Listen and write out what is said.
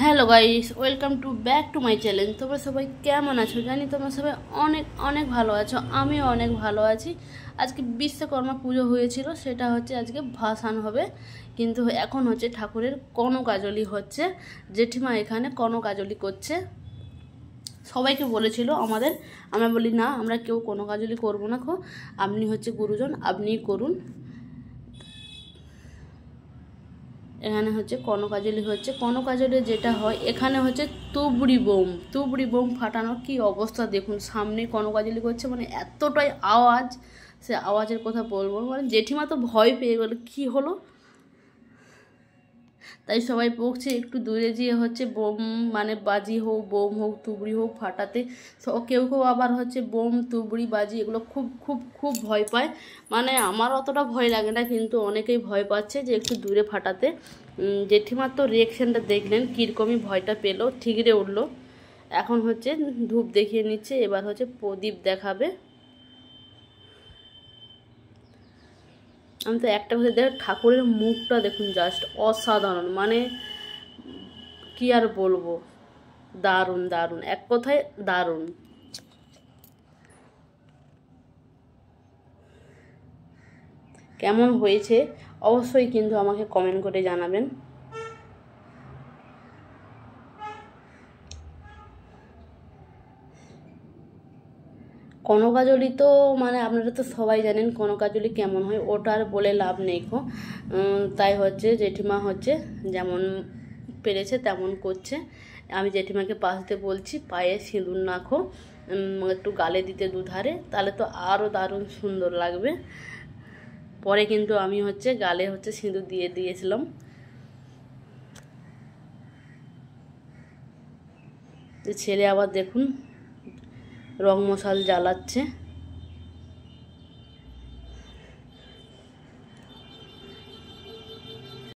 Hello guys, welcome to back to my channel. তোমরা সবাই কেমন আছো? জানি তোমরা সবাই অনেক অনেক ভালো আছো, আমিও অনেক ভালো আছি। আজকে বিশ্বকর্মা পুজো হয়েছিল, সেটা হচ্ছে আজকে ভাসান হবে। কিন্তু এখন হচ্ছে ঠাকুরের কনকাজলি হচ্ছে। জেঠিমা এখানে কনকাজলি করছে। সবাইকে বলেছিল আমাদের, আমরা বলি না, আমরা কেউ কনকাজলি করবো না। আপনি হচ্ছে গুরুজন, আপনিই করুন। এখানে হচ্ছে কনকাজলি হচ্ছে। কনকাজলি যেটা হয় এখানে হচ্ছে তুবড়ি বোম ফাটানোর কি অবস্থা দেখুন। সামনে কনকাজলি করছে, মানে এতটাই আওয়াজ, সে আওয়াজের কথা বলবো, মানে জেঠিমা তো ভয় পেয়ে গেল, কি হলো। তাই সবাই বকছে একটু দূরে যেয়ে হচ্ছে বোম, মানে বাজি হোক, বোম হোক, তুবড়ি হোক ফাটাতে। কেউ কেউ আবার হচ্ছে বোম, তুবড়ি, বাজি এগুলো খুব খুব খুব ভয় পায়। মানে আমার অতটা ভয় লাগে না, কিন্তু অনেকেই ভয় পাচ্ছে যে একটু দূরে ফাটাতে। জেঠিমার তো রিয়েকশানটা দেখলেন, কীরকমই ভয়টা পেলো, ঠিকরে উঠলো। এখন হচ্ছে ধূপ দেখিয়ে নিচ্ছে, এবার হচ্ছে প্রদীপ দেখাবে। আমি তো একটা কথা দেখ, ঠাকুরের মুখটা দেখুন, জাস্ট অসাধারণ, মানে কি আর বলবো, দারুণ দারুণ, এক কথায় দারুণ। কেমন হয়েছে অবশ্যই কিন্তু আমাকে কমেন্ট করে জানাবেন। কনকাজলি তো মানে আপনারা তো সবাই জানেন কনকাজলি কেমন হয়, ওটা আর বলে লাভ নেই। তাই হচ্ছে জেঠিমা হচ্ছে যেমন পেরেছে তেমন করছে। আমি জেঠিমাকে পাশ দিয়ে বলছি পায়ে সিঁদুর নাখো, একটু গালে দিতে দুধারে, তাহলে তো আরও দারুণ সুন্দর লাগবে। পরে কিন্তু আমি হচ্ছে গালে হচ্ছে সিঁদুর দিয়ে দিয়েছিলাম। ছেলে আবার দেখুন রং মশাল জ্বালাচ্ছে।